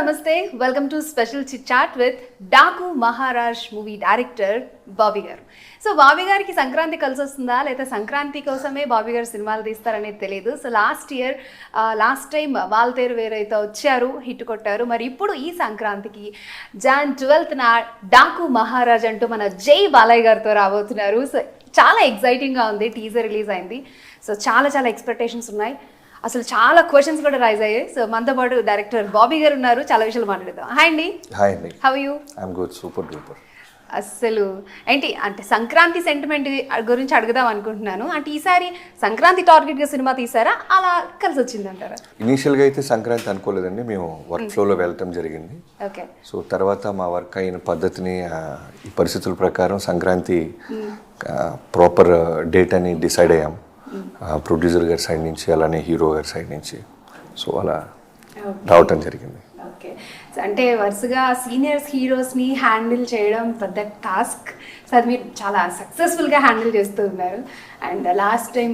నమస్తే welcome to special chit chat with Daaku Maharaaj movie director Bobby గారు. So Bobby గారికి సంక్రాంతి కలిసి వస్తుందా లేదా సంక్రాంతి కోసమే బాబీ గారు సినిమాలు తీస్తారనేది తెలియదు. సో లాస్ట్ టైం వాల్తేరు వేరైతే వచ్చారు, హిట్ కొట్టారు. మరి ఇప్పుడు ఈ సంక్రాంతికి Jan 12th డాకు మహారాజ్ అంటూ మన జై బాలయ్య గారితో రాబోతున్నారు. సో చాలా ఎక్సైటింగ్గా ఉంది. టీజర్ రిలీజ్ అయింది. సో చాలా ఎక్స్పెక్టేషన్స్ ఉన్నాయి. అసలు చాలా క్వశ్చన్స్ కూడా రైజ్ అయ్యాయి. సో మనతో పాటు డైరెక్టర్ బాబీ గారు ఉన్నారు. చాలా విషయాలు మాట్లాడదాం. హాయ్ అండి. హాయ్ అండి. How you? I'm good, super duper. అసలు ఏంటి అంటే సంక్రాంతి సెంటిమెంట్ గురించి అడుగుదాం అనుకుంటున్నాను. అంటే ఈసారి సంక్రాంతి టార్గెట్గా సినిమా తీసారా, అలా కలిసి వచ్చింది అంటారా? ఇనీషియల్గా అయితే సంక్రాంతి అనుకోలేదండి. మేము వర్క్ ఫ్లోలో వెళ్ళటం జరిగింది. ఓకే. సో తర్వాత మా వర్క్ అయిన పద్ధతిని ఈ పరిస్థితుల ప్రకారం సంక్రాంతి ప్రాపర్ డేట్ అని డిసైడ్ అయ్యాం. ప్రొడ్యూసర్ గారి సైడ్ నుంచి, అలానే హీరో గారి సైడ్ నుంచి. సో అలా రావటం జరిగింది. ఓకే. అంటే వరుసగా సీనియర్స్ హీరోస్ని హ్యాండిల్ చేయడం పెద్ద టాస్క్. సో అది మీరు చాలా సక్సెస్ఫుల్గా హ్యాండిల్ చేస్తూ ఉన్నారు. And last time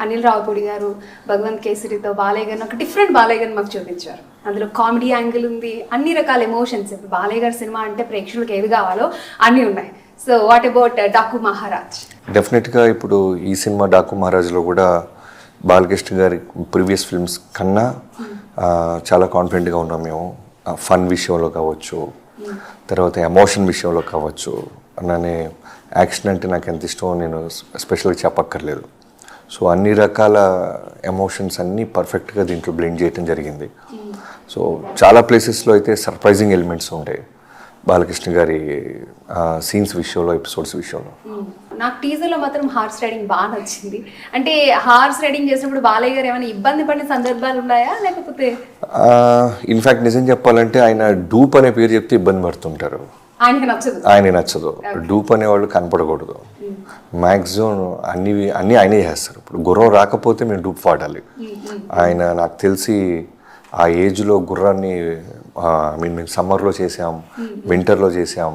Anil Ravipudi గారు భగవంత్ కేసరితో బాలయ్య గారిని ఒక డిఫరెంట్ బాలయ్య గారిని మాకు చూపించారు. అందులో కామెడీ యాంగిల్ ఉంది, అన్ని రకాల ఎమోషన్స్. ఇప్పుడు బాలయ్య గారి సినిమా అంటే ప్రేక్షకులకు ఏది కావాలో అన్నీ ఉన్నాయి. So what about Daaku Maharaj? డెఫినెట్గా ఇప్పుడు ఈ సినిమా డాకు మహారాజ్లో కూడా బాలకృష్ణ గారి ప్రీవియస్ ఫిల్మ్స్ కన్నా చాలా కాన్ఫిడెంట్గా ఉన్నాం మేము. ఫన్ విషయంలో కావచ్చు, తర్వాత ఎమోషన్ విషయంలో కావచ్చు. అలానే యాక్షన్ అంటే నాకు ఎంత ఇష్టమో నేను స్పెషల్గా చెప్పక్కర్లేదు. సో అన్ని రకాల ఎమోషన్స్ అన్నీ పర్ఫెక్ట్గా దీంట్లో బ్లెండ్ చేయడం జరిగింది. సో చాలా ప్లేసెస్లో అయితే సర్ప్రైజింగ్ ఎలిమెంట్స్ ఉంటాయి బాలకృష్ణ గారి సీన్స్ విషయంలో, ఎపిసోడ్స్ విషయంలో. నాకు టీజర్లో మాత్రం హార్స్ రైడింగ్ బాగా నచ్చింది. అంటే హార్స్ రైడింగ్ చేసినప్పుడు బాలయ్య గారు ఏమైనా ఇబ్బంది పడిన సందర్భాలు ఉన్నాయా, లేకపోతే? ఇన్ఫ్యాక్ట్ నిజం చెప్పాలంటే ఆయన డూప్ అనే పేరు చెప్తే ఇబ్బంది పడుతుంటారు. ఆయనకి నచ్చదు. డూప్ అనేవాళ్ళు కనపడకూడదు. మ్యాక్సిమం అన్నీ ఆయనే చేస్తారు. ఇప్పుడు గుర్రం రాకపోతే మేము డూప్ వాడాలి. ఆయన నాకు తెలిసి ఆ ఏజ్లో గుర్రాన్ని మేము సమ్మర్లో చేసాం, వింటర్లో చేసాం.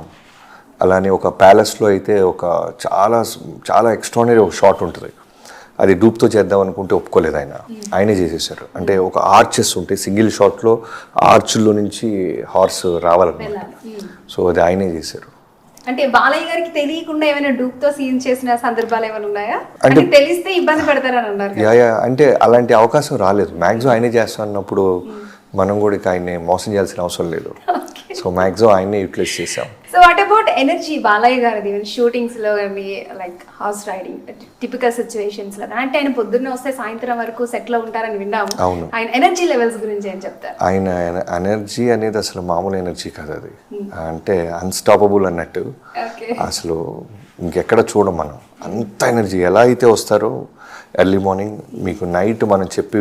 అలానే ఒక ప్యాలెస్లో అయితే ఒక చాలా ఎక్స్ట్రాడినరీ ఒక షాట్ ఉంటుంది. అది డూప్తో చేద్దాం అనుకుంటే ఒప్పుకోలేదు ఆయనే చేసేసారు. అంటే ఒక ఆర్చెస్ ఉంటాయి, సింగిల్ షాట్లో ఆర్చ్లో నుంచి హార్స్ రావాలన్నమాట. సో అది ఆయనే చేశారు. అంటే బాలయ్య గారికి తెలియకుండా ఏమైనా డూప్తో సీన్ చేసిన సందర్భాలు ఏమైనా ఉన్నాయా? అంటే తెలిస్తే ఇబ్బంది పడతారని అన్నారు. అంటే అలాంటి అవకాశం రాలేదు. మ్యాక్సిమం ఆయనే చేస్తా అన్నప్పుడు మనం కూడా ఆయన్ని మోసం చేయాల్సిన అవసరం లేదు. సో మ్యాక్సిమం ఆయన్నే యూటిలైజ్ చేసాం. So what about energy Balayya గారిది షూటింగ్స్లో కానీ, లైక్ హార్స్ రైడింగ్ టిపికల్ సిచ్యువేషన్స్లో? అంటే ఆయన పొద్దున్న వస్తే సాయంత్రం వరకు సెట్లో ఉంటారని విన్నాము. ఆయన ఎనర్జీ లెవెల్స్ గురించి ఏం చెప్తారు? ఆయన ఎనర్జీ అనేది అసలు మామూలు ఎనర్జీ కాదు. అది అంటే అన్స్టాపబుల్ అన్నట్టు. అసలు ఇంకెక్కడ చూడం మనం అంత ఎనర్జీ. ఎలా అయితే వస్తారో ఎర్లీ మార్నింగ్ మీకు నైట్ మనం చెప్పి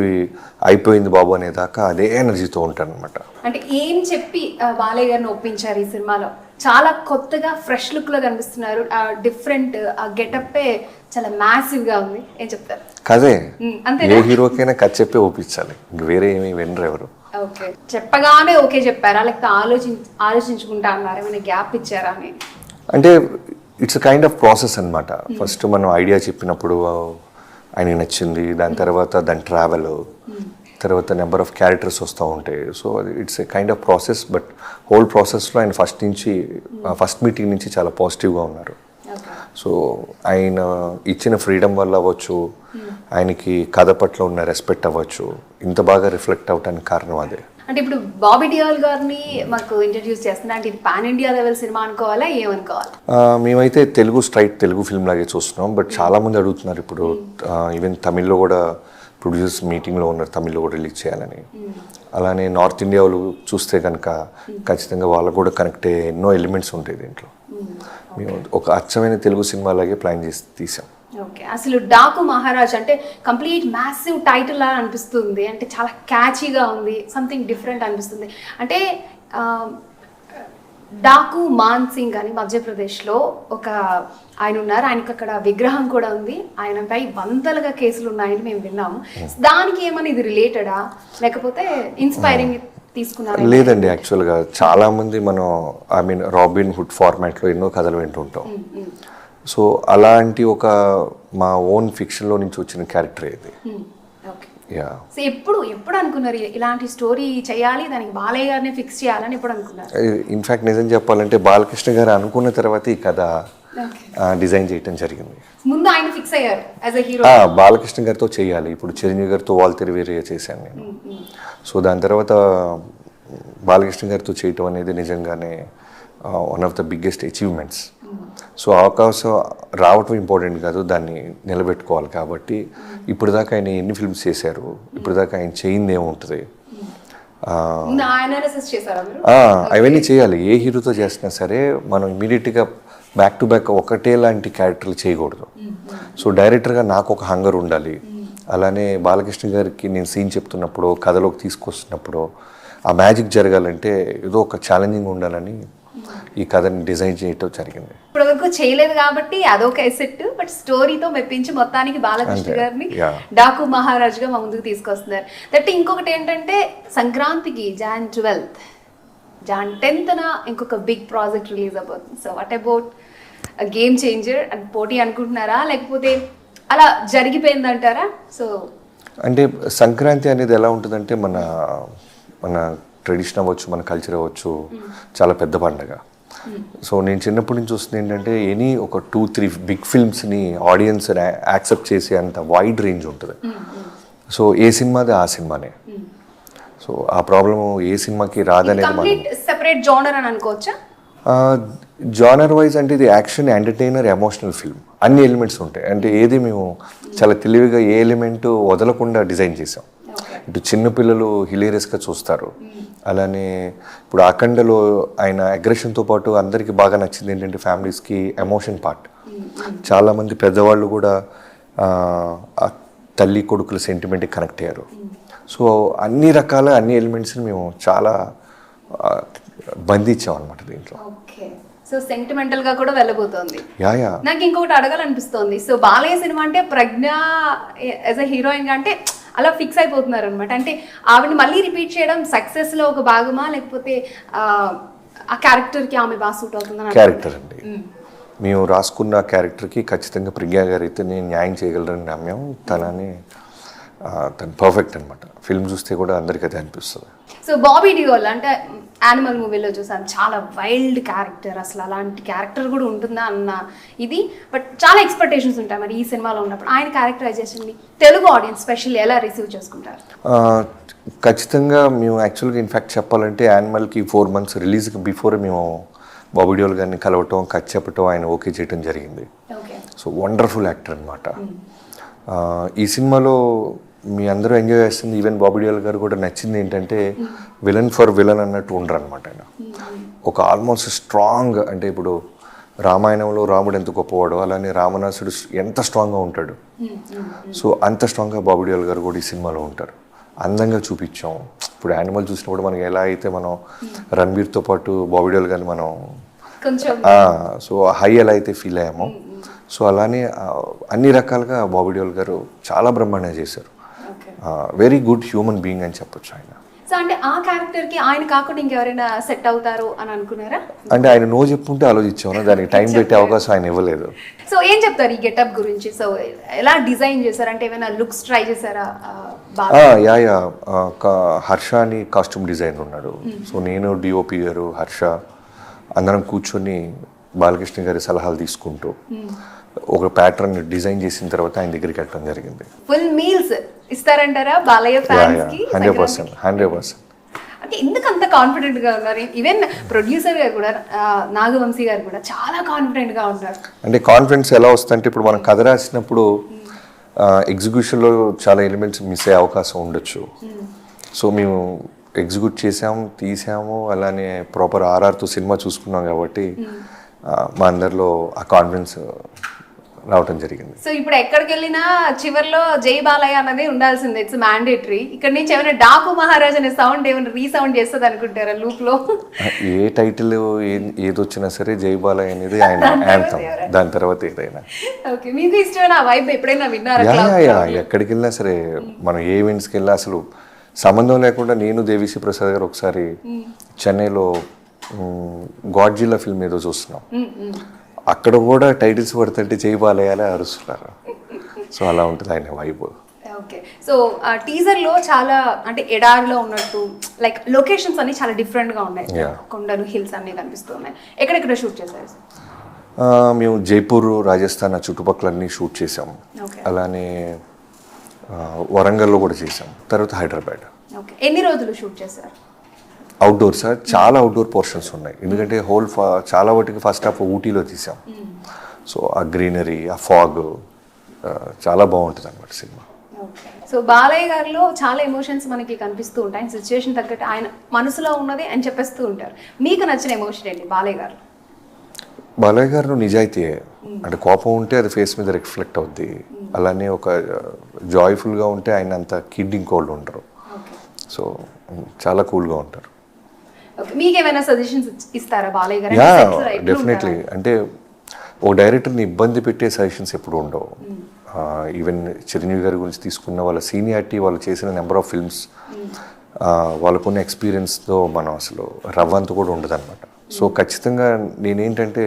అయిపోయింది బాబు అనేదాకా అదే ఎనర్జీతో ఉంటారు అనమాట. అంటే ఏం చెప్పి బాలయ్య గారిని ఒప్పించారు ఈ సినిమాలో? చాలా కొత్తగా ఫ్రెష్ లుక్లో కనిపిస్తున్నారు. డిఫరెంట్ గెటప్పే చాలా మ్యాసివ్గా ఉంది. ఏం చెప్తారు? కదే ఏ హీరోకైనా కథ చెప్పే ఒప్పించాలి, ఇంక వేరే ఏమి వినరు ఎవరు. ఓకే. చెప్పగానే ఓకే చెప్పారా, లేకపోతే ఆలోచించుకుంటా అన్నారు, ఏమైనా గ్యాప్ ఇచ్చారా అని? అంటే ఇట్స్ కైండ్ ఆఫ్ ప్రాసెస్ అనమాట. ఫస్ట్ మనం ఐడియా చెప్పినప్పుడు ఆయనకి నచ్చింది, దాని తర్వాత దాని ట్రావెల్, తర్వాత నెంబర్ ఆఫ్ క్యారెక్టర్స్ వస్తూ ఉంటాయి. So it's a kind of process. But whole ప్రాసెస్లో ఆయన ఫస్ట్ మీటింగ్ నుంచి చాలా పాజిటివ్గా ఉన్నారు. సో ఆయన ఇచ్చిన ఫ్రీడమ్ వల్ల అవ్వచ్చు, ఆయనకి కథ పట్ల ఉన్న రెస్పెక్ట్ అవ్వచ్చు, ఇంత బాగా రిఫ్లెక్ట్ అవడానికి కారణం అదే. అంటే ఇప్పుడు బాబీ డియోల్ గారిని మాకు ఇంట్రడ్యూస్ చేస్తున్నా అంటే ఇది పాన్ ఇండియా లెవెల్ సినిమా అనుకోవాలా, ఏమనుకోవాలి? మేమైతే తెలుగు ఫిల్మ్ లాగే చూస్తున్నాం. బట్ చాలామంది అడుగుతున్నారు ఇప్పుడు, ఈవెన్ తమిళ్లో కూడా ప్రొడ్యూసర్స్ మీటింగ్లో ఉన్నారు, తమిళ్లో కూడా రిలీజ్ చేయాలని. అలానే నార్త్ ఇండియా వాళ్ళు చూస్తే కనుక ఖచ్చితంగా వాళ్ళకు కూడా కనెక్ట్ అయ్యే ఎన్నో ఎలిమెంట్స్ ఉంటాయి దీంట్లో. మేము ఒక అచ్చమైన తెలుగు సినిమా లాగే ప్లాన్ చేసి తీసాం. ఓకే. అసలు డాకు మహారాజ్ అంటే కంప్లీట్ మ్యాసివ్ టైటిల్ లా అనిపిస్తుంది. అంటే చాలా క్యాచీగా ఉంది, సంథింగ్ డిఫరెంట్ అనిపిస్తుంది. అంటే డాకు మాన్ సింగ్ అని మధ్యప్రదేశ్లో ఒక ఆయన ఉన్నారు. ఆయనకు అక్కడ విగ్రహం కూడా ఉంది. ఆయనపై వందలుగా కేసులు ఉన్నాయని మేము విన్నాము. దానికి ఏమన్నా ఇది రిలేటెడా, లేకపోతే ఇన్స్పైరింగ్ తీసుకున్నారా? లేదండి, యాక్చువల్గా చాలామంది మనం రాబిన్ హుడ్ ఫార్మాట్లో ఎన్నో కథలు వింటుంటాం. సో అలాంటి ఒక మా ఓన్ ఫిక్షన్లో నుంచి వచ్చిన క్యారెక్టర్ ఇది. యా. సో ఎప్పుడు అనుకున్నారు ఇలాంటి స్టోరీ చేయాలి, దానికి బాలయ్య గారిని ఫిక్స్ చేయాలని ఎప్పుడు అనుకున్నారు? ఇన్ఫ్యాక్ట్ నిజం చెప్పాలంటే బాలకృష్ణ గారు అనుకున్న తర్వాత ఈ కథ డిజైన్ చేయటం జరిగింది. ముందు ఆయన ఫిక్స్ అయ్యారు యాజ్ ఎ హీరో. బాలకృష్ణ గారితో చేయాలి, ఇప్పుడు చిరంజీవి గారితో వాల్తెరి వేరే చేశాను నేను. సో దాని తర్వాత బాలకృష్ణ గారితో చేయటం అనేది నిజంగానే one of the biggest achievements. So అవకాశం రావటం ఇంపార్టెంట్ కాదు, దాన్ని నిలబెట్టుకోవాలి. కాబట్టి ఇప్పుడు దాకా ఆయన ఎన్ని ఫిల్మ్స్ చేశారు, ఇప్పుడు దాకా ఆయన చేయింది ఏముంటుంది, అవన్నీ చేయాలి. ఏ హీరోతో చేసినా సరే మనం ఇమీడియట్గా బ్యాక్ టు బ్యాక్ ఒకటే లాంటి క్యారెక్టర్లు చేయకూడదు. సో డైరెక్టర్గా నాకు ఒక హంగర్ ఉండాలి. అలానే బాలకృష్ణ గారికి నేను సీన్ చెప్తున్నప్పుడు, కథలోకి తీసుకొస్తున్నప్పుడు ఆ మ్యాజిక్ జరగాలంటే ఏదో ఒక ఛాలెంజింగ్ ఉండాలని ఈ కథని డిజైన్ చేయటం జరిగింది. ఇప్పటివరకు చేయలేదు కాబట్టి అదొక ఎసెట్, బట్ స్టోరీతో మెప్పించి మొత్తానికి బాలకృష్ణ గారిని డాకు మహారాజ్గా మా ముందుకు తీసుకొస్తున్నారు. దట్ ఇంకొకటి ఏంటంటే సంక్రాంతికి Jan 12th, Jan 10th ఇంకొక బిగ్ ప్రాజెక్ట్ రిలీజ్ అవబోతుంది. So what about Game Changer and పోటీ అనుకుంటున్నారా, లేకపోతే అలా జరిగిపోయిందంటారా? సో అంటే సంక్రాంతి అనేది ఎలా ఉంటుందంటే మన ట్రెడిషన్ అవ్వచ్చు, మన కల్చర్ అవ్వచ్చు, చాలా పెద్ద పండగ. సో నేను చిన్నప్పటి నుంచి చూస్తుంది ఏంటంటే ఒక 2-3 బిగ్ ఫిల్మ్స్ని ఆడియన్స్ యాక్సెప్ట్ చేసే అంత వైడ్ రేంజ్ ఉంటుంది. సో ఏ సినిమాది ఆ సినిమానే. సో ఆ ప్రాబ్లము ఏ సినిమాకి రాదనేది సెపరేట్ జోనర్ అని అనుకోవచ్చా? జానర్ వైజ్ అంటే ఇది యాక్షన్, ఎంటర్టైనర్, ఎమోషనల్ ఫిల్మ్, అన్ని ఎలిమెంట్స్ ఉంటాయి. అంటే ఏది మేము చాలా తెలివిగా ఏ ఎలిమెంట్ వదలకుండా డిజైన్ చేసాం. ఇటు చిన్నపిల్లలు హిలేరియస్గా చూస్తారు. అలానే ఇప్పుడు అఖండలో ఆయన అగ్రెషన్తో పాటు అందరికీ బాగా నచ్చింది ఏంటంటే ఫ్యామిలీస్కి ఎమోషన్ పార్ట్. చాలామంది పెద్దవాళ్ళు కూడా తల్లి కొడుకుల సెంటిమెంట్కి కనెక్ట్ అయ్యారు. సో అన్ని ఎలిమెంట్స్ని మేము చాలా బంధించాం అనమాట దీంట్లో. సో సెంటిమెంటల్ గా కూడా వెళ్ళబోతోంది. యా. నాకు ఇంకొకటి అడగాలనిపిస్తోంది. సో బాలయ్య సినిమా అంటే ప్రజ్ఞ యాజ్ ఎ హీరోయిన్ గా అంటే అలా ఫిక్స్ అయిపోతున్నారు అనమాట. అంటే ఆవిడని మళ్ళీ రిపీట్ చేయడం సక్సెస్ లో ఒక భాగమా, లేకపోతే ఆ క్యారెక్టర్ కి ఆమె బాగా సూట్ అవుతుందని? క్యారెక్టర్ అండి, మేము రాసుకున్న క్యారెక్టర్కి ఖచ్చితంగా ప్రజ్ఞ గారు అయితే నేను న్యాయం చేయగలరని నమ్మాం. తను పర్ఫెక్ట్ అనమాట. ఫిల్మ్ చూస్తే కూడా అందరికీ అదే అనిపిస్తుంది. సో బాబీ డియోల్ అంటే యానిమల్ మూవీలో చూసాను, చాలా వైల్డ్ క్యారెక్టర్. అసలు అలాంటి క్యారెక్టర్ కూడా ఉంటుందా అన్న ఇది, బట్ చాలా ఎక్స్పెక్టేషన్స్ ఉంటాయి. మరి ఈ సినిమాలో ఉన్నప్పుడు ఆయన క్యారెక్టరైజేషన్ని తెలుగు ఆడియన్స్ స్పెషల్లీ ఎలా రిసీవ్ చేసుకుంటారు? ఖచ్చితంగా మేము యాక్చువల్గా ఇన్ఫ్యాక్ట్ చెప్పాలంటే యానిమల్కి 4 months రిలీజ్కి బిఫోర్ మేము బాబీ డియోల్ గారిని కలవటం, కథ చెప్పటం, ఆయన ఓకే చేయటం జరిగింది. సో వండర్ఫుల్ యాక్టర్ అనమాట. ఈ సినిమాలో మీ అందరూ ఎంజాయ్ చేస్తుంది. ఈవెన్ బాబీ డియోల్ గారు కూడా నచ్చింది ఏంటంటే విలన్ ఫర్ విలన్ అన్నట్టు ఉండరు అనమాట. ఆయన ఒక ఆల్మోస్ట్ స్ట్రాంగ్, అంటే ఇప్పుడు రామాయణంలో రాముడు ఎంత గొప్పవాడో అలానే రావణాసుడు ఎంత స్ట్రాంగ్గా ఉంటాడు. సో అంత స్ట్రాంగ్గా బాబీ డియోల్ గారు కూడా ఈ సినిమాలో ఉంటారు. అందంగా చూపించాం. ఇప్పుడు యానిమల్ చూసినప్పుడు మనకి ఎలా అయితే మనం రణబీర్తో పాటు బాబీ డియోల్ గారిని మనం సో హై ఎలా అయితే ఫీల్ అయ్యామో, సో అలానే అన్ని రకాలుగా బాబీ డియోల్ గారు చాలా బ్రహ్మాండంగా చేశారు. వెరీ గుడ్ హ్యూమన్ బీయింగ్ అని చెప్పొచ్చు ఆయన. సో అంటే ఆ క్యారెక్టర్ కి ఆయన కాకుండా ఇంకెవరైనా సెట్ అవుతారు అని అనుకున్నారా? అంటే ఆయన నో చెప్పుంటే ఆలోచించాము, దానికి టైం పెట్టే అవకాశం ఆయన ఇవ్వలేదు. సో ఏం చెప్తారు ఈ గెటప్ గురించి? సో ఎలా డిజైన్ చేశారు? అంటే ఏమైనా లుక్స్ ట్రై చేశారా? యా హర్ష అని కాస్ట్యూమ్ డిజైనర్ ఉన్నాడు. సో నేను, డిఓపి గారు, హర్ష అందరం కూర్చొని బాలకృష్ణ గారి సలహాలు తీసుకుంటూ ఒక ప్యాటర్న్ డిజైన్ చేసిన తర్వాత ఆయన దగ్గరికి వెళ్ళడం జరిగింది. ఫుల్ మీల్స్ ఇస్తారంటారా బాలయ్య ఫ్యాన్స్ కి? 100%. అంటే ఎందుకు అంత కాన్ఫిడెంట్ గా ఉన్నారు? ఈవెన్ ప్రొడ్యూసర్ గారు కూడా, నాగవంశీ గారు కూడా చాలా కాన్ఫిడెంట్ గా ఉన్నారు. అంటే కాన్ఫిడెన్స్ ఎలా వస్తుందంటే ఇప్పుడు మనం కథ రాసినప్పుడు ఎగ్జిక్యూషన్లో చాలా ఎలిమెంట్స్ మిస్ అయ్యే అవకాశం ఉండొచ్చు. సో మేము ఎగ్జిక్యూట్ చేసాము, తీసాము, అలానే ప్రాపర్ ఆర్ఆర్తో సినిమా చూసుకున్నాం కాబట్టి మా అందరిలో ఆ కాన్ఫిడెన్స్ రావటం జరిగింది. సో ఇప్పుడు ఎక్కడికి వెళ్ళినా చివర్లో జై బాలయ్య అన్నది ఉండాల్సిందే, ఇట్స్ మ్యాండేటరీ. ఇక్కడ నుంచి ఏమైనా డాకు మహారాజ్ అనే సౌండ్ ఏమైనా రీసౌండ్ చేస్తుంది అనుకుంటారా లూప్ లో? ఏ టైటిల్ ఏది వచ్చినా సరే జై బాలయ్య అనేది ఆయన యాంథమ్, దాని తర్వాత ఏదైనా. ఓకే, మీకు ఇష్టమైన వైబ్ ఎప్పుడైనా విన్నారా? ఎక్కడికి వెళ్ళినా సరే, మనం ఏ ఈవెంట్స్కి వెళ్ళినా అసలు సంబంధం లేకుండా నేను, దేవిశ్రీ ప్రసాద్ గారు ఒకసారి చెన్నైలో గాడ్జిల్లా ఫిల్మ్ ఏదో చూస్తున్నాం, అక్కడ కూడా టైటిల్స్ పడుతుంటే జై బాలయ్య అరుస్తున్నారు. సో అలా ఉంటుంది ఆయన వైబ్. ఓకే. సో టీజర్లో చాలా అంటే ఎడారిలో ఉన్నట్టు లైక్ లొకేషన్స్ అన్ని చాలా డిఫరెంట్గా ఉన్నాయి. కొండలు హిల్స్ అన్నీ కనిపిస్తూ ఉన్నాయి. ఎక్కడెక్కడ షూట్ చేశారు? మేము జైపూర్, రాజస్థాన్ ఆ చుట్టుపక్కలన్నీ షూట్ చేసాం. అలానే వరంగల్లో కూడా చేసాం. తర్వాత హైదరాబాద్. ఓకే. ఎన్ని రోజులు షూట్ చేశారు? అవుట్డోర్ సార్, చాలా అవుట్డోర్ పోర్షన్స్ ఉన్నాయి. ఎందుకంటే చాలా వాటికి ఫస్ట్ హాఫ్ ఊటీలో తీసాం. సో ఆ గ్రీనరీ, ఆ ఫాగ్ చాలా బాగుంటుంది అన్నమాట సినిమా. సో బాలయ్య గారిలో చాలా ఎమోషన్స్ మనకి కనిపిస్తూ ఉంటాయి. ఆయన సిచ్యువేషన్ తగ్గట్టు ఆయన మనసులో ఉన్నది అని చెప్పేస్తూ ఉంటారు. మీకు నచ్చిన ఎమోషన్ ఏంటి బాలయ్య గారు? బాలయ్య గారు నిజాయితీయే. అంటే కోపం ఉంటే అది ఫేస్ మీద రిఫ్లెక్ట్ అవుద్ది. అలానే ఒక జాయ్ఫుల్గా ఉంటే ఆయన అంత కిడ్ ఇంకోళ్ళు ఉంటారు. సో చాలా కూల్గా ఉంటారు. మీకేమైనా సజెషన్స్ ఇస్తారా బాలయ్య గారు? Yeah, definitely. అంటే ఓ డైరెక్టర్ని ఇబ్బంది పెట్టే సజెషన్స్ ఎప్పుడు ఉండవు. ఈవెన్ చిరంజీవి గారి గురించి తీసుకున్న వాళ్ళ సీనియారిటీ, వాళ్ళు చేసిన నెంబర్ ఆఫ్ ఫిల్మ్స్, వాళ్ళకున్న ఎక్స్పీరియన్స్తో మనం అసలు రవ్వంత కూడా ఉండదు అనమాట. సో ఖచ్చితంగా నేనేంటంటే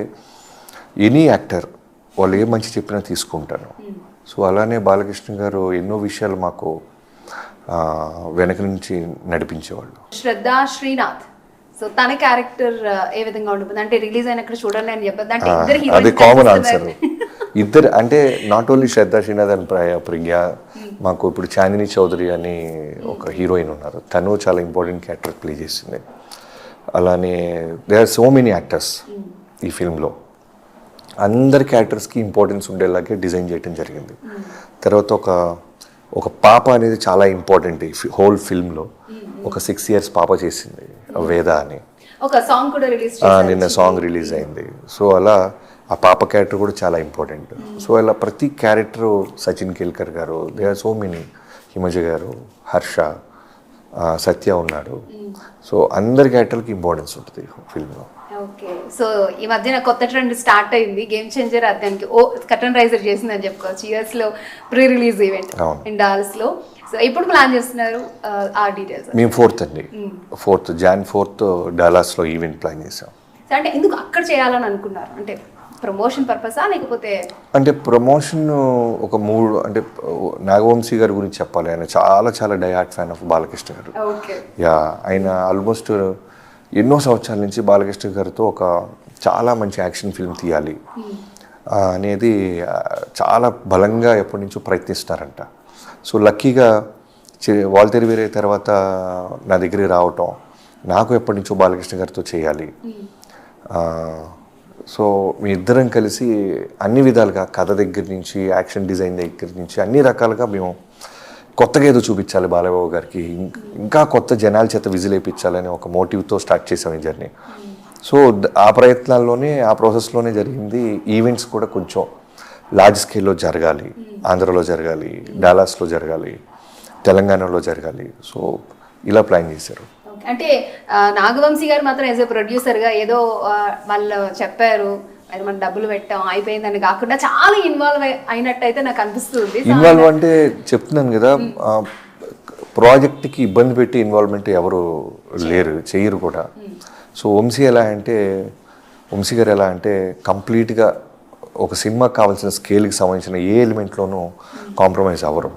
ఎనీ యాక్టర్ వాళ్ళు ఏ మంచి చెప్పినా తీసుకుంటాను. సో అలానే బాలకృష్ణ గారు ఎన్నో విషయాలు మాకు వెనక నుంచి నడిపించేవాళ్ళు. శ్రద్ధా శ్రీనాథ్, సో తన క్యారెక్టర్ ఏ విధంగా ఉంటుంది? అంటే రిలీజ్ అయినక్కడ చూడాలి అని చెప్పదు అంటే అది కామన్ ఆన్సర్. ఇద్దరు అంటే not only Shraddha Srinath and Pragya, మాకు ఇప్పుడు చాందిని చౌదరి అని ఒక హీరోయిన్ ఉన్నారు, తను చాలా ఇంపార్టెంట్ క్యారెక్టర్ ప్లే చేసింది. అలానే they are so many actors ఈ ఫిల్మ్లో. అందరి క్యారెక్టర్స్కి ఇంపార్టెన్స్ ఉండేలాగే డిజైన్ చేయడం జరిగింది. తర్వాత ఒక పాప అనేది చాలా ఇంపార్టెంట్ ఈ హోల్ ఫిల్మ్లో. ఒక 6 years పాప చేసింది, వేద అని. ఒక సాంగ్ కూడా రిలీజ్ నిన్న సాంగ్ రిలీజ్ అయింది. సో అలా ఆ పాప క్యారెక్టర్ కూడా చాలా ఇంపార్టెంట్. సో అలా ప్రతి క్యారెక్టరు, సచిన్ కేల్కర్ గారు, they are so many, Himaja గారు, హర్ష, సత్య ఉన్నాడు. సో అందరి క్యారెక్టర్కి ఇంపార్టెన్స్ ఉంటుంది ఫిల్మ్లో. ఓకే. సో ఈ మధ్యన కొత్త ట్రెండ్ స్టార్ట్ అయింది, గేమ్ చేంజర్ అద్దానికి కర్టన్ రైజర్ చేసిందని చెప్పుకోవచ్చు. యూఎస్లో ప్రీ రిలీజ్ ఈవెంట్ ఇన్ డాలస్లో. సో ఎప్పుడు ప్లాన్ చేస్తున్నారు ఆ డీటెయిల్స్? మేము 4th అండి, 4th డాలస్లో ఈవెంట్ ప్లాన్ చేసాం. అంటే ఎందుకు అక్కడ చేయాలని అనుకున్నారు? అంటే ప్రమోషన్ పర్పసా లేకపోతే? అంటే ప్రమోషన్ ఒక 3 అంటే నాగవంశీ గారి గురించి చెప్పాలి. ఆయన చాలా చాలా డైహార్ట్ ఫ్యాన్ ఆఫ్ బాలకృష్ణ గారు. యా, ఆయన ఆల్మోస్ట్ ఎన్నో సంవత్సరాల నుంచి బాలకృష్ణ గారితో ఒక చాలా మంచి యాక్షన్ ఫిల్మ్ తీయాలి అనేది చాలా బలంగా ఎప్పటి నుంచో ప్రయత్నిస్తారంట. సో లక్కీగా వాల్తేరు వీరే తర్వాత నా దగ్గరికి రావటం, నాకు ఎప్పటి నుంచో బాలకృష్ణ గారితో చేయాలి. సో మీ ఇద్దరం కలిసి అన్ని విధాలుగా, కథ దగ్గర నుంచి యాక్షన్ డిజైన్ దగ్గర నుంచి అన్ని రకాలుగా మేము కొత్తగా ఏదో చూపించాలి బాలయ్యబాబు గారికి, ఇంకా కొత్త జనాల చేత విజిల్ వేయించాలని ఒక మోటివ్తో స్టార్ట్ చేసాం ఈ జర్నీ. సో ఆ ప్రయత్నాల్లోనే, ఆ ప్రాసెస్లోనే జరిగింది. ఈవెంట్స్ కూడా కొంచెం లార్జ్ స్కేల్లో జరగాలి, ఆంధ్రలో జరగాలి, డాలాస్లో జరగాలి, తెలంగాణలో జరగాలి. సో ఇలా ప్లాన్ చేశారు. అంటే నాగవంశీ గారు మాత్రం యాజ్ ఎ ప్రొడ్యూసర్గా ఏదో వాళ్ళు చెప్పారు, అది మనం డబ్బులు పెట్టాం అయిపోయిందని కాకుండా చాలా ఇన్వాల్వ్ అయినట్టయితే నాకు అనిపిస్తుంది. ఇన్వాల్వ్ అంటే చెప్తున్నాను కదా, ప్రాజెక్ట్కి ఇబ్బంది పెట్టి ఇన్వాల్వ్మెంట్ ఎవరు లేరు, చేయరు కూడా. సో వంశీ గారు ఎలా అంటే కంప్లీట్గా ఒక సినిమాకి కావాల్సిన స్కేల్కి సంబంధించిన ఏ ఎలిమెంట్లోనూ కాంప్రమైజ్ అవ్వరు.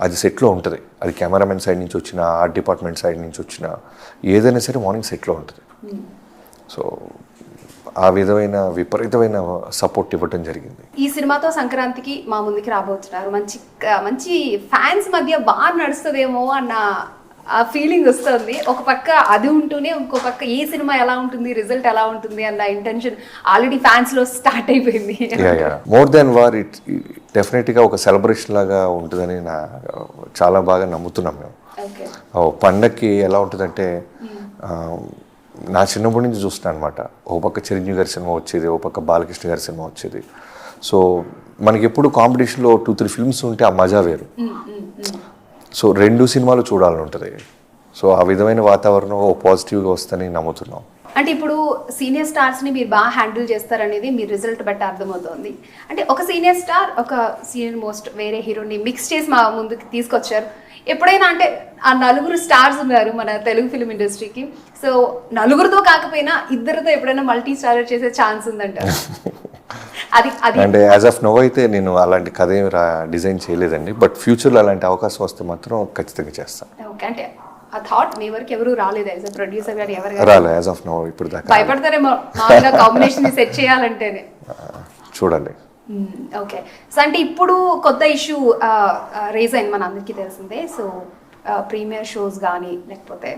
అది సెట్లో ఉంటుంది. అది కెమెరామెన్ సైడ్ నుంచి వచ్చిన, ఆర్ట్ డిపార్ట్మెంట్ సైడ్ నుంచి వచ్చిన ఏదైనా సరే మార్నింగ్ సెట్లో ఉంటుంది. సో ఆ విధమైన విపరీతమైన సపోర్ట్ ఇవ్వటం జరిగింది. ఈ సినిమాతో సంక్రాంతికి మా ముందుకి రాబోతున్నారు. మంచి ఫ్యాన్స్ మధ్య బాగా నడుస్తుందేమో అన్న ఆ ఫీలింగ్ వస్తుంది. ఒక పక్క అది ఉంటూనే ఇంకో పక్క ఈ సినిమా ఎలా ఉంటుంది, రిజల్ట్ ఎలా ఉంటుంది అన్న ఇంటెన్షన్ ఆల్రెడీ ఫ్యాన్స్ లో స్టార్ట్ అయిపోయింది. మోర్ దెన్ వార్ ఇట్ డెఫినెట్గా ఒక సెలబ్రేషన్ లాగా ఉంటుందని చాలా బాగా నమ్ముతున్నాం మేము. పండక్కి ఎలా ఉంటుందంటే, నా చిన్నప్పటి నుంచి చూస్తున్నాను అనమాట. ఓ పక్క చిరంజీవి గారి సినిమా వచ్చేది, ఓ పక్క బాలకృష్ణ గారి సినిమా వచ్చేది. సో మనకి ఎప్పుడు కాంపిటీషన్లో 2-3 ఫిల్మ్స్ ఉంటే ఆ మజా వేరు. సో 2 సినిమాలు చూడాలని ఉంటుంది. సో ఆ విధమైన వాతావరణం పాజిటివ్గా వస్తుందని నమ్ముతున్నాం. అంటే ఇప్పుడు సీనియర్ స్టార్స్ని మీరు బాగా హ్యాండిల్ చేస్తారనేది మీ రిజల్ట్ బట్టి అర్థమవుతుంది. అంటే ఒక సీనియర్ స్టార్, ఒక సీనియర్ మోస్ట్ వేరే హీరోని మిక్స్ చేసి మా ముందుకు తీసుకొచ్చారు. ఎప్పుడైనా అంటే ఆ 4 స్టార్స్ ఉన్నారు మన తెలుగు ఫిల్మ్ ఇండస్ట్రీకి. సో 4తో కాకపోయినా 2తో ఎప్పుడైనా మల్టీ స్టారర్ చేసే ఛాన్స్ ఉందంటారు? అది అది అండ్ యాజ్ ఆఫ్ నో అయితే నేను అలాంటి కథ ఏమి డిజైన్ చేయలేదండి, బట్ ఫ్యూచర్లో అలాంటి అవకాశం వస్తే మాత్రం ఖచ్చితంగా చేస్తాను. ఓకే, అంటే ఆ థాట్ మీ వరకు ఎవరు రాలేదు యాజ్ అ ప్రొడ్యూసర్ గారు ఎవరు రాలే యాజ్ ఆఫ్ నో ఇప్పుడు దాకా. భయపడతారేమో మామూలుగా కాంబినేషన్ సెట్ చేయాలంటేనే. చూడాలి. ఓకే, సో అంటే ఇప్పుడు కొత్త ఇష్యూ రేజ్ అయింది మన అందరికీ తెలిసిందే. సో ప్రీమియర్ షోస్ కానీ లేకపోతే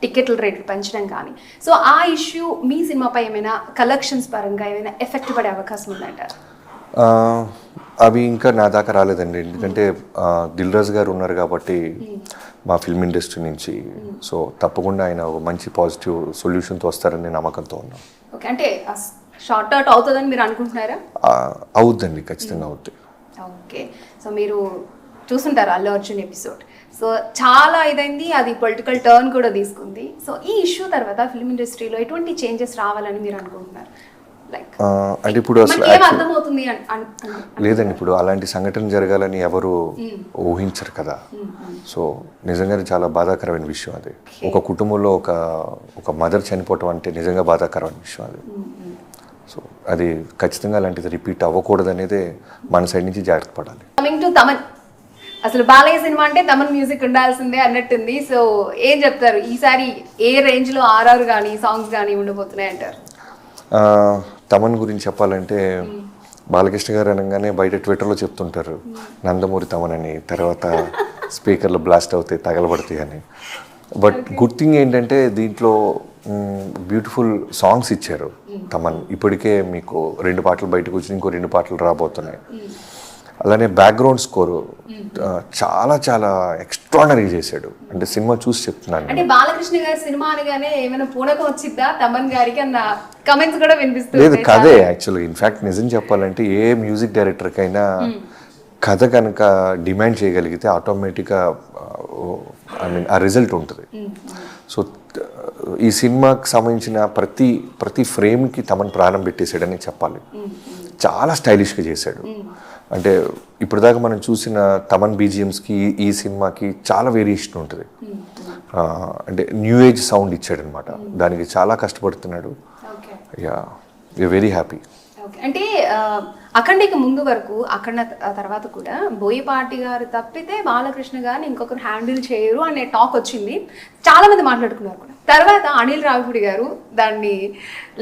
టికెట్ల రేట్లు పెంచడం కానీ, సో ఆ ఇష్యూ మీ సినిమాపై ఏమైనా కలెక్షన్స్ పరంగా ఏమైనా ఎఫెక్ట్ పడే అవకాశం ఉందంటారు? అవి ఇంకా నా దాకా రాలేదండి, ఎందుకంటే దిల్ రాజు గారు ఉన్నారు కాబట్టి మా ఫిల్మ్ ఇండస్ట్రీ నుంచి. సో తప్పకుండా ఆయన ఒక మంచి పాజిటివ్ సొల్యూషన్తో వస్తారని నమ్మకంతో ఉన్నాను. ఓకే, అంటే షార్ట్ అవుట్ అవుతుందని మీరు అనుకుంటున్నారా? అవుద్దండి, ఖచ్చితంగా అవుతుంది. ఓకే, సో మీరు చూసుంటారు అల్లు అర్జున్ ఎపిసోడ్. సో చాలా ఇదైంది, అది పొలిటికల్ టర్న్ కూడా తీసుకుంది. సో ఈ ఇష్యూ తర్వాత ఫిల్మ్ ఇండస్ట్రీలో ఎటువంటి చేంజెస్ రావాలని మీరు అనుకుంటున్నారు? లైక్ అంటే ఇప్పుడు అసలు అర్థమవుతుంది లేదండి, ఇప్పుడు అలాంటి సంఘటన జరగాలని ఎవరు ఊహించరు కదా. సో నిజంగానే చాలా బాధాకరమైన విషయం అది. ఒక కుటుంబంలో ఒక మదర్ చనిపోవటం అంటే నిజంగా బాధాకరమైన విషయం అది. సో అది ఖచ్చితంగా అలాంటిది రిపీట్ అవ్వకూడదు అనేది మన సైడ్ నుంచి జాగ్రత్త పడాలి. కమింగ్ టు తమన్, అసలు బాలయ్య సినిమా అంటే తమన్ మ్యూజిక్ ఉండాల్సిందే అన్నట్టుంది. సో ఏం చెప్తారు, ఈసారి ఏ రేంజ్లో ఆర్ఆర్ కానీ సాంగ్స్ కానీ ఉండబోతున్నాయి అంటారు? తమన్ గురించి చెప్పాలంటే బాలకృష్ణ గారు అనగానే బయట ట్విట్టర్లో చెప్తుంటారు నందమూరి తమన్ అని, తర్వాత స్పీకర్లు బ్లాస్ట్ అవుతాయి, తగలబడతాయి అని. బట్ గుడ్ థింగ్ ఏంటంటే దీంట్లో బ్యూటిఫుల్ సాంగ్స్ ఇచ్చారు తమన్. ఇప్పటికే మీకు 2 పాటలు బయటకు వచ్చి ఇంకో 2 పాటలు రాబోతున్నాయి. అలానే బ్యాక్గ్రౌండ్ స్కోరు చాలా చాలా ఎక్స్ట్రాడనరీ చేశాడు. అంటే సినిమా చూసి చెప్తున్నాను. అంటే బాలకృష్ణ గారి సినిమా అనగానే ఏమైనా పూనకం వచ్చిద్దా తమన్ గారికి అన్న కమెంట్స్ కూడా వినిపిస్తుంది. లేదు, కథే యాక్చువల్గా. ఇన్ఫ్యాక్ట్ నిజం చెప్పాలంటే ఏ మ్యూజిక్ డైరెక్టర్కైనా కథ కనుక డిమాండ్ చేయగలిగితే ఆటోమేటిక్గా ఆ రిజల్ట్ ఉంటుంది. సో ఈ సినిమాకి సంబంధించిన ప్రతి ఫ్రేమ్కి తమన్ ప్రాణం పెట్టేశాడని చెప్పాలి. చాలా స్టైలిష్గా చేశాడు. అంటే ఇప్పుడు దాకా మనం చూసిన తమన్ బీజిఎమ్స్కి ఈ సినిమాకి చాలా వేరియేషన్ ఉంటుంది. అంటే న్యూ ఏజ్ సౌండ్ ఇచ్చాడనమాట. దానికి చాలా కష్టపడుతున్నాడు. Yeah, we're very happy. అంటే అఖండకి ముందు వరకు, అఖండ తర్వాత కూడా బోయపాటి గారు తప్పితే బాలకృష్ణ గారిని ఇంకొకరు హ్యాండిల్ చేయరు అనే టాక్ వచ్చింది. చాలా మంది మాట్లాడుకున్నారు కూడా. తర్వాత అనిల్ రావిపూడి గారు దాన్ని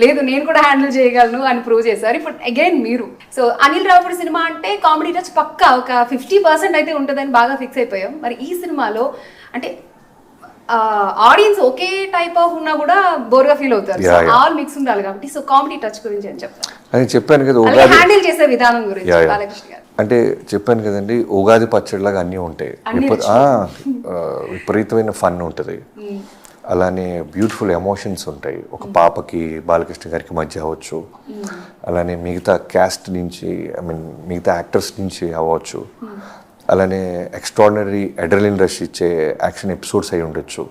లేదు నేను కూడా హ్యాండిల్ చేయగలను అని ప్రూవ్ చేశారు. ఇప్పుడు అగైన్ మీరు. సో అనిల్ రావిపూడి సినిమా అంటే కామెడీ టచ్ పక్కా ఒక 50% అయితే ఉంటుందని బాగా ఫిక్స్ అయిపోయాం. మరి ఈ సినిమాలో అంటే ఆడియన్స్ ఒకే టైప్ ఆఫ్ ఉన్నా కూడా బోర్గా ఫీల్ అవుతారు. ఆల్ మిక్స్ ఉండాలి కాబట్టి. సో కామెడీ టచ్ గురించి అని చెప్తారు. అని చెప్పాను కదా, హ్యాండిల్ చేసే విధానం గురించి బాలకృష్ణ గారు. అంటే చెప్పాను కదండి, ఉగాది పచ్చడిలాగా అన్నీ ఉంటాయి. విపరీతమైన ఫన్ ఉంటుంది, అలానే బ్యూటిఫుల్ ఎమోషన్స్ ఉంటాయి. ఒక పాపకి బాలకృష్ణ గారికి మధ్య అవ్వచ్చు, అలానే మిగతా క్యాస్ట్ నుంచి మిగతా యాక్టర్స్ నుంచి అవ్వచ్చు, అలానే ఎక్స్ట్రాడినరీ అడ్రినలిన్ రష్ ఇచ్చే యాక్షన్ ఎపిసోడ్స్ అయి ఉండొచ్చు.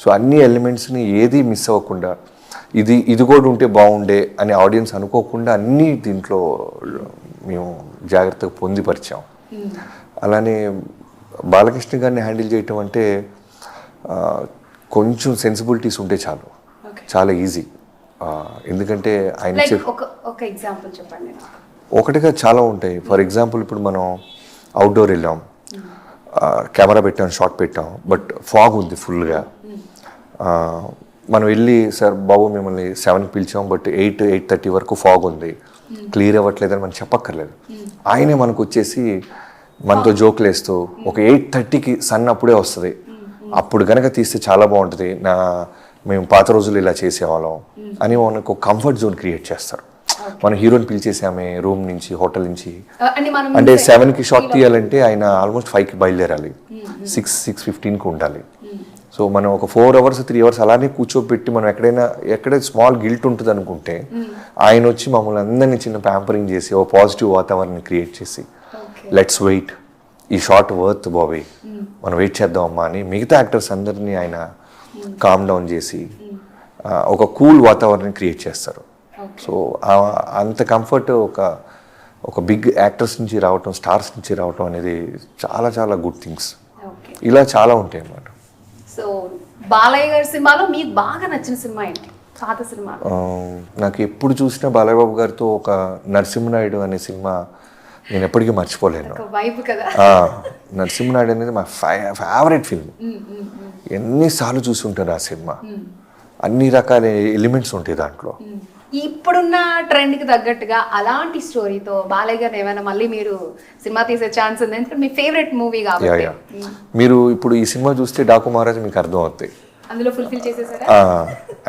సో అన్ని ఎలిమెంట్స్ని ఏది మిస్ అవ్వకుండా ఇది కూడా ఉంటే బాగుండే అని ఆడియన్స్ అనుకోకుండా అన్నీ దీంట్లో మేము జాగ్రత్తగా పొందిపరిచాం. అలానే బాలకృష్ణ గారిని హ్యాండిల్ చేయటం అంటే కొంచెం సెన్సిబిలిటీస్ ఉంటే చాలు, చాలా ఈజీ. ఎందుకంటే ఆయన ఒక ఎగ్జాంపుల్ చెప్పండి. ఒకటిగా చాలా ఉంటాయి. ఫర్ ఎగ్జాంపుల్ ఇప్పుడు మనం అవుట్డోర్ వెళ్ళాం, కెమెరా పెట్టాం, షాట్ పెట్టాం, బట్ ఫాగ్ ఉంది ఫుల్గా. మనం వెళ్ళి సార్ బాబు మిమ్మల్ని 7కి పిలిచాం, బట్ 8:30 వరకు ఫాగ్ ఉంది, క్లియర్ అవ్వట్లేదని మనం చెప్పక్కర్లేదు. ఆయనే మనకు వచ్చేసి మనతో జోకులు వేస్తూ ఒక 8:30కి సన్ అప్పుడే వస్తుంది, అప్పుడు కనుక తీస్తే చాలా బాగుంటుంది, మేము పాత రోజులు ఇలా చేసేవాళ్ళం అని మనకు ఒక కంఫర్ట్ జోన్ క్రియేట్ చేస్తారు. మనం హీరోని పిలిచేసామే రూమ్ నుంచి, హోటల్ నుంచి. అంటే 7కి షాట్ తీయాలంటే ఆయన ఆల్మోస్ట్ 5కి బయలుదేరాలి, 6:15కి ఉండాలి. సో మనం ఒక 4 hours 3 hours అలానే కూర్చోబెట్టి మనం ఎక్కడైనా స్మాల్ గిల్ట్ ఉంటుంది అనుకుంటే ఆయన వచ్చి మమ్మల్ని అందరినీ చిన్న ప్యాంపరింగ్ చేసి ఒక పాజిటివ్ వాతావరణం క్రియేట్ చేసి లెట్స్ వెయిట్, ఈ షాట్ వర్త్ బాబీ, మనం వెయిట్ చేద్దాం అమ్మా అని మిగతా యాక్టర్స్ అందరినీ ఆయన కామ్ డౌన్ చేసి ఒక కూల్ వాతావరణం క్రియేట్ చేస్తారు. సో అంత కంఫర్ట్ ఒక బిగ్ యాక్టర్స్ నుంచి రావటం, స్టార్స్ నుంచి రావటం అనేది చాలా చాలా గుడ్ థింగ్స్. ఇలా చాలా ఉంటాయి అన్నమాట. సో బాలయ్య గారి సినిమాలో మీకు బాగా నచ్చిన సినిమా ఏంటి? పాత సినిమా? నాకు ఎప్పుడు చూసినా బాలయ్యబాబు గారితో ఒక నరసింహనాయుడు అనే సినిమా నేను ఎప్పటికీ మర్చిపోలేను. వైబ్ కదా. నరసింహనాయుడు అనేది మా ఫేవరెట్ ఫిల్మ్. ఎన్నిసార్లు చూసి ఉంటారు ఆ సినిమా. అన్ని రకాల ఎలిమెంట్స్ ఉంటాయి దాంట్లో. ఇప్పుడున్న ట్రెండ్కి తగ్గట్టుగా అలాంటి స్టోరీతో బాలయ్య గారిని ఏమైనా మళ్ళీ మీరు సినిమా తీసే ఛాన్స్ ఉంది? ఎందుకంటే మీ ఫేవరెట్ మూవీ కాబట్టి. మీరు ఇప్పుడు ఈ సినిమా చూస్తే డాకు మహారాజ్ మీకు అర్థం అవుతాయి. అందులో ఫుల్ఫిల్ చేసేసారా?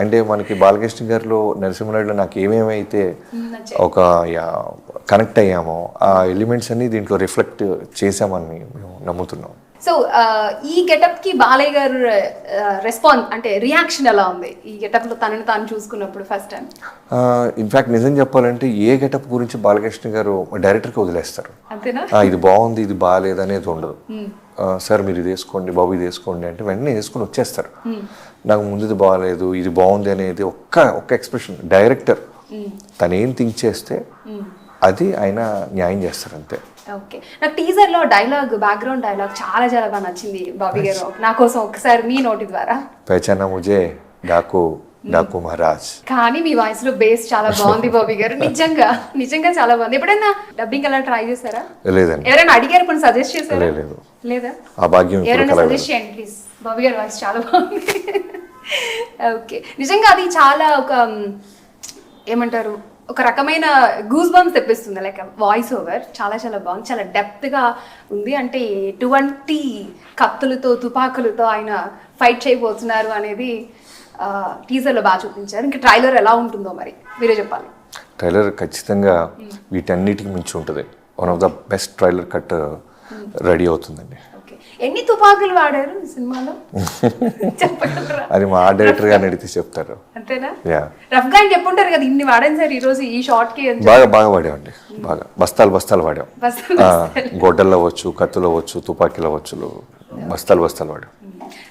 అంటే మనకి బాలకృష్ణ గారిలో నరసింహనాయుడులో నాకు ఏమేమైతే ఒక కనెక్ట్ అయ్యామో ఆ ఎలిమెంట్స్ అన్ని దీంట్లో రిఫ్లెక్ట్ చేసామని మేము నమ్ముతున్నాం. సో ఈ గెటప్ కి బాలయ్య గారు రెస్పాన్స్ అంటే రియాక్షన్ ఎలా ఉంది ఈ గెటప్ లో తనని తాను చూసుకున్నప్పుడు ఫస్ట్ టైం? ఇన్ఫాక్ట్ నిజం చెప్పాలంటే ఏ గెటప్ గురించి బాలకృష్ణ గారు డైరెక్టర్కి వదిలేస్తారు. అంతేనా? ఇది బాగుంది ఇది బాగాలేదు అనేది ఉండదు. సార్ మీరు ఇది వేసుకోండి బాబు ఇది వేసుకోండి అంటే వెంటనే వేసుకొని వచ్చేస్తారు. నాకు ముందు ఇది బాగాలేదు ఇది బాగుంది అనేది ఒక్క ఎక్స్ప్రెషన్ డైరెక్టర్ తను ఏం థింక్ చేస్తే అది ఆయన న్యాయం చేస్తారు అంతే. ఓకే, నాకు టీజర్ లో డైలాగ్ బ్యాక్గ్రౌండ్ డైలాగ్ చాలా చాలా బాగా నచ్చింది బాబీ గారు. నా కోసం ఒకసారి మీ నోటి ద్వారా పహచానా ముజే డాకు మహారాజ్. కానీ మీ వాయిస్ లో బేస్ చాలా బాగుంది బాబీ గారు. నిజంగా చాలా బాగుంది. ఎప్పుడైనా డబ్బింగ్ అలా ట్రై చేశారా? లేదండి. ఎవరైనా అడిగారు కొన్ని సజెస్ట్ చేశారా? లేదా? ఆ భాగ్యం ఎవరైనా సజెస్ట్ చేయండి ప్లీజ్. బాబీ గారి వాయిస్ చాలా బాగుంది. ఓకే, నిజంగా అది చాలా ఒక ఏమంటారు ఒక రకమైన గూస్ బంప్స్ తెప్పిస్తుంది. లైక్ వాయిస్ ఓవర్ చాలా చాలా బాగుంది, చాలా డెప్త్గా ఉంది. అంటే ఎటువంటి కత్తులతో తుపాకులతో ఆయన ఫైట్ చేయబోతున్నారు అనేది టీజర్లో బాగా చూపించారు. ఇంకా ట్రైలర్ ఎలా ఉంటుందో మరి మీరే చెప్పాలి. ట్రైలర్ ఖచ్చితంగా వీటన్నిటికి మించి ఉంటుంది. One of the best trailer cut ready అవుతుందండి. ఎన్ని తుపాకులు వాడారు ఈ సినిమాలో చెప్పగలరా? అది మా డైరెక్టర్ గారిని అడిగితే చెప్తారు. అంతేనా? రఫ్ గా చెప్పుంటారు కదా ఇన్ని వాడాను సార్ ఈ రోజు ఈ షార్ట్ కి. బాగా వాడామండి. బాగా బస్తాలు వాడాం. గొడ్డలు అవ్వచ్చు కత్తులు అవ్వచ్చు తుపాకీలు అవ్వచ్చు బస్తాలు వాడాం.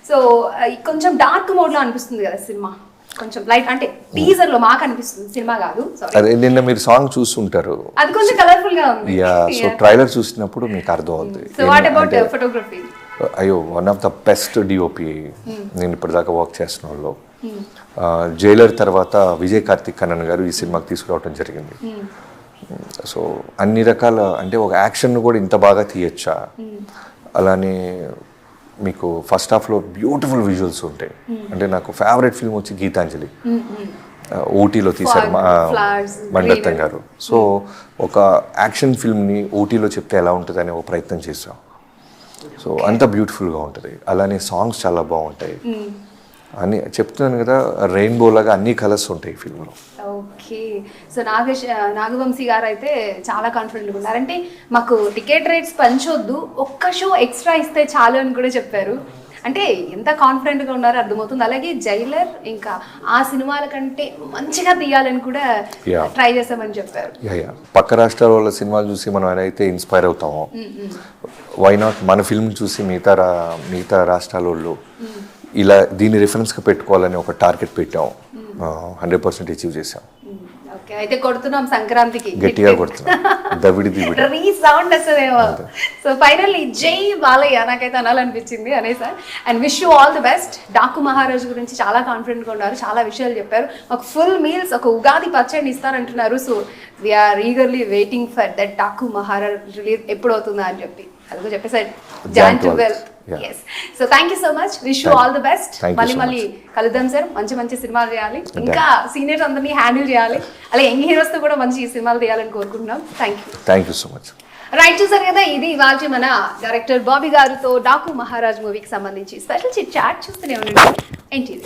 సో కొంచెం డార్క్ మోడ్ లో అనిపిస్తుంది కదా సినిమా, కొంచెం లైట్ అంటే టీజర్ లో మాకు అనిపిస్తుంది, సినిమా కాదు. అదే నిన్న మీరు సాంగ్ చూస్తుంటారు, అది కొంచెం కలర్ఫుల్ గా ఉంది. సో ట్రైలర్ చూసినప్పుడు మీకు అర్థం అవుతుంది. So what about photography? అయ్యో one of the best DOP నేను ఇప్పటిదాకా వర్క్ చేసిన వాళ్ళు. జైలర్ తర్వాత విజయ్ కార్తిక్ కన్నన్ గారు ఈ సినిమాకి తీసుకురావడం జరిగింది. సో అన్ని రకాల అంటే ఒక యాక్షన్ కూడా ఇంత బాగా తీయచ్చా. అలానే మీకు ఫస్ట్ హాఫ్లో బ్యూటిఫుల్ విజువల్స్ ఉంటాయి. అంటే నాకు ఫేవరెట్ ఫిల్మ్ వచ్చి గీతాంజలి, ఊటీలో తీశారు మణిరత్నం గారు. సో ఒక యాక్షన్ ఫిల్మ్ని ఊటీలో చెప్తే ఎలా ఉంటుంది అనే ఒక ప్రయత్నం చేసాం. సో అంత బ్యూటిఫుల్గా ఉంటుంది. అలానే సాంగ్స్ చాలా బాగుంటాయి. అని చెప్తున్నాను కదా, రెయిన్బో లాగా అన్ని కలర్స్ ఉంటాయి ఈ ఫిల్మ్లో. ఓకే, సో నాగవంశీ గారు అయితే చాలా కాన్ఫిడెంట్గా ఉన్నారు. అంటే మాకు టికెట్ రేట్స్ పంచొద్దు, ఒక్క షో ఎక్స్ట్రా ఇస్తే చాలు అని కూడా చెప్పారు. అంటే ఎంత కాన్ఫిడెంట్గా ఉన్నారో అర్థమవుతుంది. అలాగే జైలర్ ఇంకా ఆ సినిమాల కంటే మంచిగా తీయాలని కూడా ట్రై చేస్తామని చెప్పారు. పక్క రాష్ట్రాల వాళ్ళ సినిమాలు చూసి మనం అయితే ఇన్స్పైర్ అవుతామో, వై నాట్ మన ఫిల్మ్ చూసి మిగతా రాష్ట్రాల వాళ్ళు ఇలా దీన్ని రిఫరెన్స్గా పెట్టుకోవాలని ఒక టార్గెట్ పెట్టాం. 100% అచీవ్ చేసాం. ఓకే, అయితే కొడుతున్నాం సంక్రాంతికి గట్టిగా కొడుతున్నాం. రీ సౌండ్ వస్తుందేమో. సో ఫైనల్లీ జై బాలయ్య నాకైతే అనాలనిపించింది అనేసి. And wish you all the best. Daaku Maharaj గురించి చాలా కాన్ఫిడెంట్గా ఉన్నారు, చాలా విషయాలు చెప్పారు. మాకు ఫుల్ మీల్స్ ఒక ఉగాది పచ్చడిని ఇస్తారంటున్నారు. So we're eagerly waiting for that Daaku Maharaj release ఎప్పుడు అవుతుందా అని చెప్పి అదిగో చెప్పేసారు Jan 12. Yes. So thank you so much. Wish you all the best. మళ్ళీ కలుద్దాం సార్. మంచి సినిమాలు చేయాలి, ఇంకా సీనియర్స్ అందరినీ హ్యాండిల్ చేయాలి, అలాగే యంగ్ హీరోస్ తో కూడా మంచి సినిమాలు తీయాలని కోరుకుంటున్నాం. Thank you so much. Right, చూసారు కదా, ఇది ఇవాళ మన డైరెక్టర్ బాబీ గారితో డాకు మహారాజ్ మూవీకి సంబంధించి స్పెషల్ చిట్ చాట్. చూస్తూనే ఉండండి ఎన్టీవీ.